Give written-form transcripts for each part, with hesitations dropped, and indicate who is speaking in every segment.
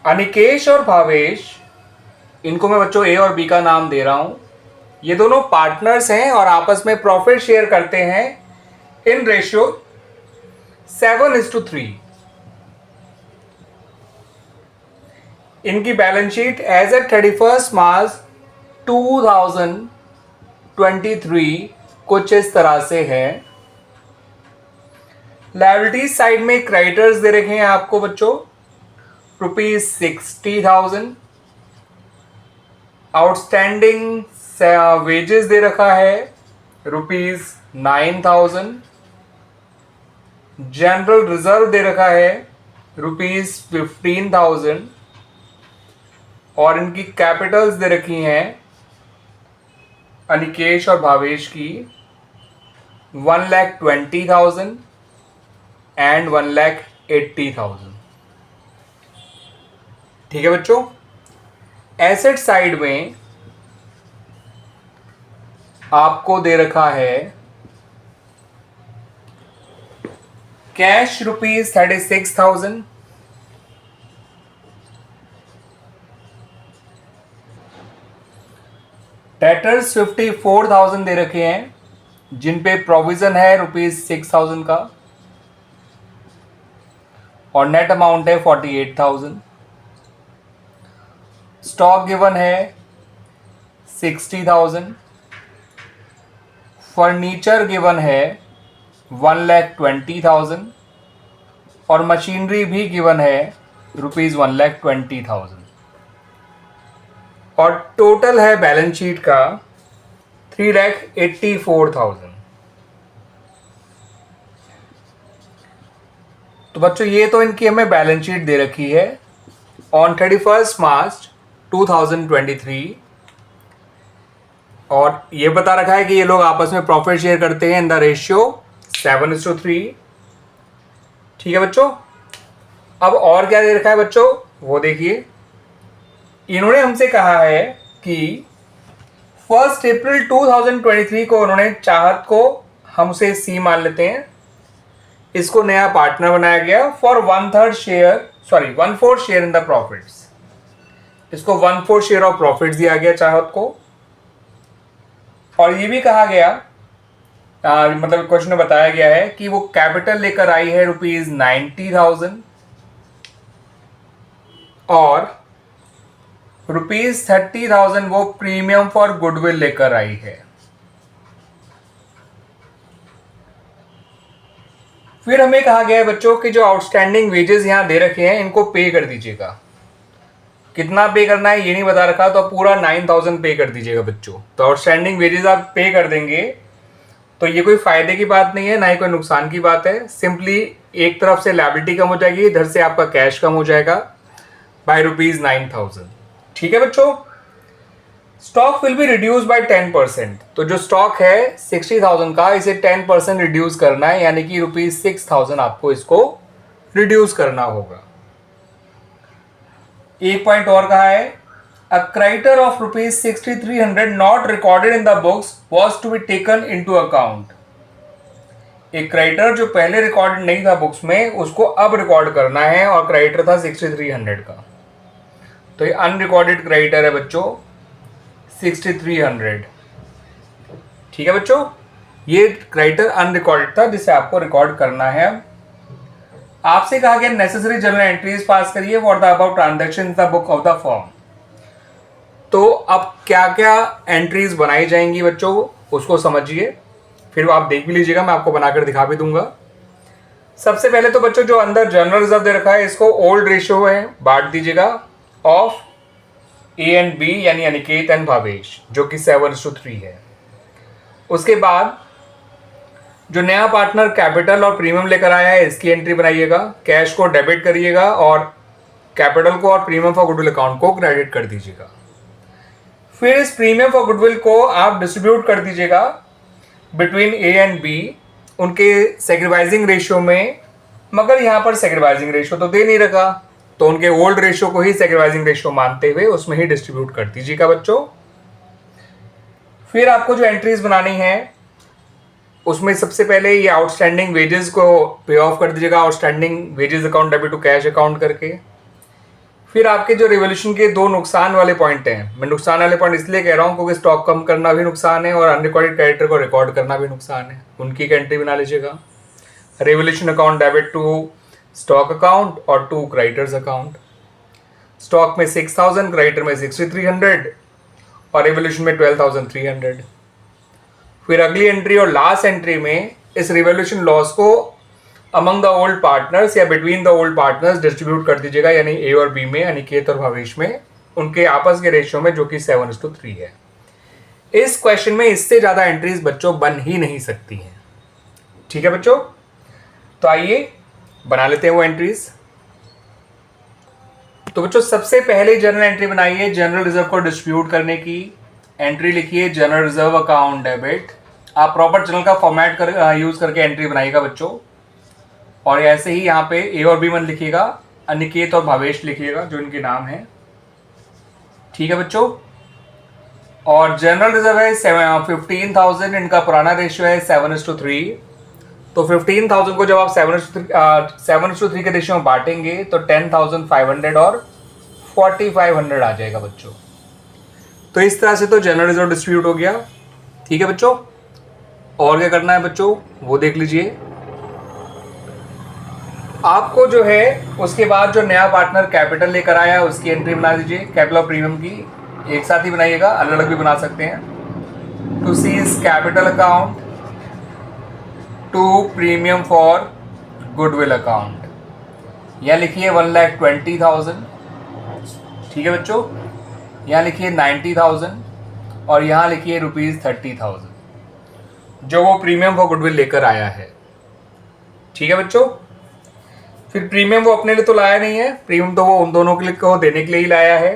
Speaker 1: अनिकेश और भावेश, इनको मैं बच्चों ए और बी का नाम दे रहा हूं। ये दोनों पार्टनर्स हैं और आपस में प्रॉफिट शेयर करते हैं इन रेशियो 7:3। इनकी बैलेंस शीट एज ए 31 मार्च 2023 कुछ इस तरह से है। लायबिलिटी साइड में क्रेडिटर्स दे रखे हैं आपको बच्चों ₹60,000। आउटस्टैंडिंग वेजेस दे रखा है ₹9,000। जनरल रिजर्व दे रखा है ₹15,000 और इनकी कैपिटल्स दे रखी हैं अनिकेश और भावेश की 1,20,000 एंड 1,80,000। ठीक है बच्चों। एसेट साइड में आपको दे रखा है कैश ₹36,000, डेटर्स 54,000 दे रखे हैं जिन पे प्रोविजन है ₹6,000 का और नेट अमाउंट है 48,000। स्टॉक गिवन है 60,000। फर्नीचर गिवन है 1,20,000 और मशीनरी भी गिवन है ₹1,20,000 और टोटल है बैलेंस शीट का 3,84,000। तो बच्चों ये तो इनकी हमें बैलेंस शीट दे रखी है ऑन 31 मार्च 2023 और ये बता रखा है कि ये लोग आपस में प्रॉफिट शेयर करते हैं इन द रेशियो 7:3। ठीक है बच्चों। अब और क्या दे रखा है बच्चों वो देखिए। इन्होंने हमसे कहा है कि 1 अप्रैल 2023 को उन्होंने चाहत को, हम उसे सी मान लेते हैं, इसको नया पार्टनर बनाया गया for 1/4 share in the profits. इसको 1/4 शेयर ऑफ प्रॉफिट्स दिया गया चाहत को और ये भी कहा गया मतलब क्वेश्चन में बताया गया है कि वो कैपिटल लेकर आई है ₹90,000 और ₹30,000 वो प्रीमियम फॉर गुडविल लेकर आई है। फिर हमें कहा गया है बच्चों कि जो आउटस्टैंडिंग वेजेस यहां दे रखे हैं इनको पे कर दीजिएगा। कितना पे करना है ये नहीं बता रखा, तो पूरा 9,000 पे कर दीजिएगा बच्चों। तो आउटस्टैंडिंग वेजेस आप पे कर देंगे तो ये कोई फायदे की बात नहीं है, ना ही कोई नुकसान की बात है। सिंपली एक तरफ से लायबिलिटी कम हो जाएगी, इधर से आपका कैश कम हो जाएगा बाय ₹9,000। ठीक है बच्चों। Stock will be reduce by 10%। तो जो स्टॉक है 60,000 का, इसे 10% रिड्यूस करना है, यानी कि ₹6,000 आपको इसको रिड्यूस करना होगा। एक पॉइंट और कहा है, a creditor of ₹6,300 not recorded in the books was to be taken into account. एक क्रेडिटर जो पहले रिकॉर्डेड नहीं था बुक्स में, उसको अब रिकॉर्ड करना है और क्रेडिटर था 6,300 का। तो ये अनरिकॉर्डेड क्रेडिटर है बच्चों 6,300। ठीक है बच्चों। ये क्रेडिटर अनरिकॉर्डेड था जिसे आपको रिकॉर्ड करना है। आपसे कहा गया नेसेसरी जर्नल एंट्रीज पास करिए for the about transaction in the book of the firm. तो अब क्या क्या एंट्रीज बनाई जाएंगी बच्चों उसको समझिए, फिर आप देख भी लीजिएगा, मैं आपको बनाकर दिखा भी दूंगा। सबसे पहले तो बच्चों जो अंदर जनरल रिजर्व दे रखा है इसको ओल्ड रेशियो है बांट दीजिएगा ऑफ ए एंड बी, यानी अनिकेत एंड भावेश, जो कि 7:3 है। उसके बाद जो नया पार्टनर कैपिटल और प्रीमियम लेकर आया है इसकी एंट्री बनाइएगा। कैश को डेबिट करिएगा और कैपिटल को और प्रीमियम फॉर गुडविल अकाउंट को क्रेडिट कर दीजिएगा। फिर इस प्रीमियम फॉर गुडविल को आप डिस्ट्रीब्यूट कर दीजिएगा बिटवीन ए एंड बी उनके सेक्रीफाइसिंग रेशियो में, मगर यहां पर सेक्रीफाइसिंग रेशियो तो दे नहीं रखा, तो उनके ओल्ड रेशियो को ही सेक्रीफाइसिंग रेशियो मानते हुए उसमें ही डिस्ट्रीब्यूट कर दीजिएगा बच्चों। फिर आपको जो एंट्रीज बनानी है उसमें सबसे पहले ये आउटस्टैंडिंग वेजेस को पे ऑफ कर दीजिएगा, outstanding wages account debit to cash account करके। फिर आपके जो रिवॉल्यूशन के दो नुकसान वाले पॉइंट हैं, मैं नुकसान वाले पॉइंट इसलिए कह रहा हूँ क्योंकि स्टॉक कम करना भी नुकसान है और अनरिकॉर्डेड क्रेडिटर को रिकॉर्ड करना भी नुकसान है, उनकी एक एंट्री बना लीजिएगा। Revaluation account debit to stock account और टू क्रेडिटर्स अकाउंट। स्टॉक में 6000, क्रेडिटर में 6300 और रिवॉल्यूशन में 12300। फिर अगली एंट्री और लास्ट एंट्री में इस रिवॉल्यूशन लॉस को अमंग द ओल्ड पार्टनर्स या between the old partners distribute कर दीजिएगा, यानी ए और बी में, अनिकेत और भावेश में, उनके आपस के रेशियो में, जो कि 7:3 है। इस क्वेश्चन में इससे ज्यादा एंट्रीज बच्चों बन ही नहीं सकती हैं। ठीक है बच्चों, तो आइए बना लेते हैं वो एंट्रीज। तो बच्चों सबसे पहले जनरल एंट्री बनाइए जनरल रिजर्व को डिस्ट्रीब्यूट करने की। एंट्री लिखिए जनरल रिजर्व अकाउंट डेबिट। आप प्रॉपर जनरल का फॉर्मेट यूज करके एंट्री बनाइएगा बच्चों। और ऐसे ही यहाँ पे ए और बी मन लिखिएगा, अनिकेत और भावेश लिखिएगा जो इनके नाम है। ठीक है बच्चों, और जनरल रिजर्व है 15,000, इनका पुराना रेशियो है 7:3। तो 15,000 को जब आप 7:3 के रेशियो में बांटेंगे तो 10,500 और 4,500 आ जाएगा बच्चों। तो इस तरह से तो जनरल रिजर्व डिस्ट्रीब्यूट हो गया। ठीक है बच्चों, और क्या करना है बच्चों वो देख लीजिए। आपको जो है उसके बाद जो नया पार्टनर कैपिटल लेकर आया है उसकी एंट्री बना दीजिए, कैपिटल और प्रीमियम की एक साथ ही बनाइएगा, अलग अलग भी बना सकते हैं। To C's capital account to premium for goodwill account, यहाँ लिखिए 1,20,000। ठीक है बच्चों, यहाँ लिखिए 90,000 और यहाँ लिखिए ₹30,000 जो वो प्रीमियम फॉर गुडविल लेकर आया है। ठीक है बच्चों, फिर प्रीमियम वो अपने लिए तो लाया नहीं है, प्रीमियम तो वो उन दोनों के लिए को देने के लिए ही लाया है।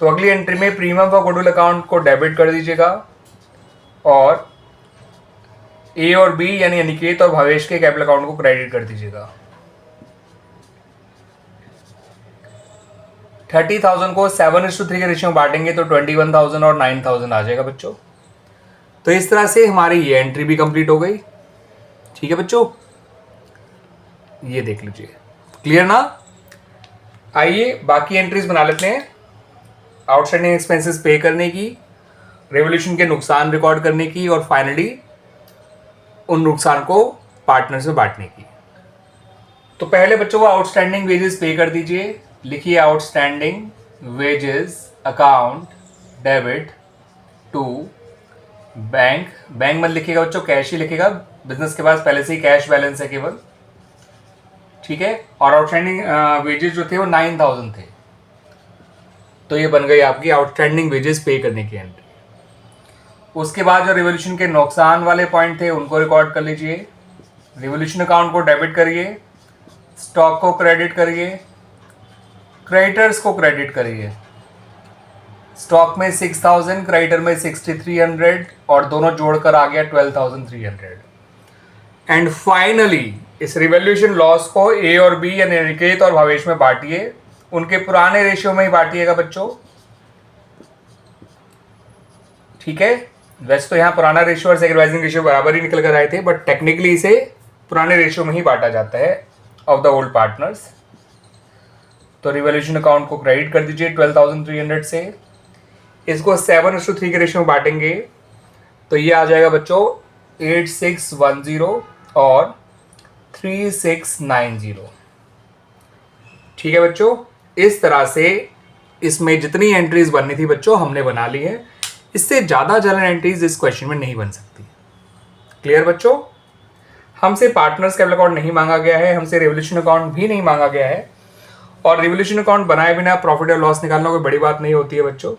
Speaker 1: तो अगली एंट्री में प्रीमियम फॉर गुडविल अकाउंट को डेबिट कर दीजिएगा और ए और बी यानी अनिकेत और भावेश के कैपिटल अकाउंट को क्रेडिट कर दीजिएगा। 30,000 को 7:3 के रेशियो में बांटेंगे तो 21,000 और 9,000 आ जाएगा बच्चों। तो इस तरह से हमारी ये एंट्री भी कंप्लीट हो गई। ठीक है बच्चों, ये देख लीजिए, क्लियर ना। आइए बाकी एंट्रीज बना लेते हैं। आउटस्टैंडिंग एक्सपेंसेस पे करने की, रेवोल्यूशन के नुकसान रिकॉर्ड करने की और फाइनली उन नुकसान को पार्टनर्स में बांटने की। तो पहले बच्चों को आउटस्टैंडिंग वेजेस पे कर दीजिए। लिखिए outstanding wages account debit to bank. Bank मत लिखिएगा बच्चों, कैश ही लिखिएगा, बिजनेस के पास पहले से ही कैश बैलेंस है केवल। ठीक है, और आउटस्टैंडिंग वेजेस जो थे वो 9,000 थे। तो ये बन गई आपकी आउटस्टैंडिंग वेजेस पे करने की एंट्री। उसके बाद जो रिवॉल्यूशन के नुकसान वाले पॉइंट थे उनको रिकॉर्ड कर लीजिए। रिवॉल्यूशन अकाउंट को डेबिट करिए, स्टॉक को क्रेडिट करिए, क्रेडिटर्स को क्रेडिट करिए। स्टॉक में 6,000, क्रेडिटर में 6,300 और दोनों जोड़कर आ गया 12,300। एंड फाइनली इस रिवॉल्यूशन लॉस को ए और बी यानी अनिकेत और भावेश में बांटिए, उनके पुराने रेशियो में ही बांटिएगा बच्चों। ठीक है, वैसे तो यहाँ पुराना रेशियो और सेक्रीफाइसिंग रेशियो बराबर ही निकल कर आए थे, बट टेक्निकली इसे पुराने रेशियो में ही बांटा जाता है ऑफ द ओल्ड पार्टनर्स। तो रिवॉल्यूशन अकाउंट को क्रेडिट कर दीजिए 12,300 से। इसको 7:3 के रेशियो में बांटेंगे तो ये आ जाएगा बच्चों 8,610 और 3,690। ठीक है बच्चों, इस तरह से इसमें जितनी एंट्रीज बननी थी बच्चों हमने बना ली है। इससे ज़्यादा जनरल एंट्रीज इस क्वेश्चन में नहीं बन सकती। क्लियर बच्चों, हमसे पार्टनर्स कैपिटल अकाउंट नहीं मांगा गया है, हमसे रिवॉल्यूशन अकाउंट भी नहीं मांगा गया है, और रिवॉल्यूशन अकाउंट बनाए बिना प्रॉफिट और लॉस निकालना कोई बड़ी बात नहीं होती है बच्चों।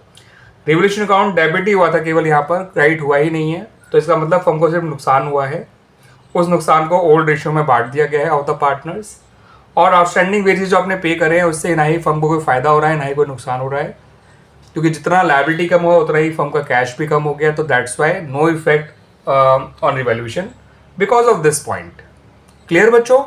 Speaker 1: रिवॉल्यूशन अकाउंट डेबिट ही हुआ था केवल, यहाँ पर क्रेडिट हुआ ही नहीं है, तो इसका मतलब हमको सिर्फ नुकसान हुआ है। उस नुकसान को ओल्ड रेशियो में बांट दिया गया है ऑफ द पार्टनर्स, और आउटस्टैंडिंग वेजेस जो आपने पे करे हैं उससे ना ही फर्म को कोई फायदा हो रहा है ना ही कोई नुकसान हो रहा है, क्योंकि जितना लायबिलिटी कम हुआ उतना ही फर्म का कैश भी कम हो गया। तो that's why no effect on revaluation because of this point. Clear बच्चों।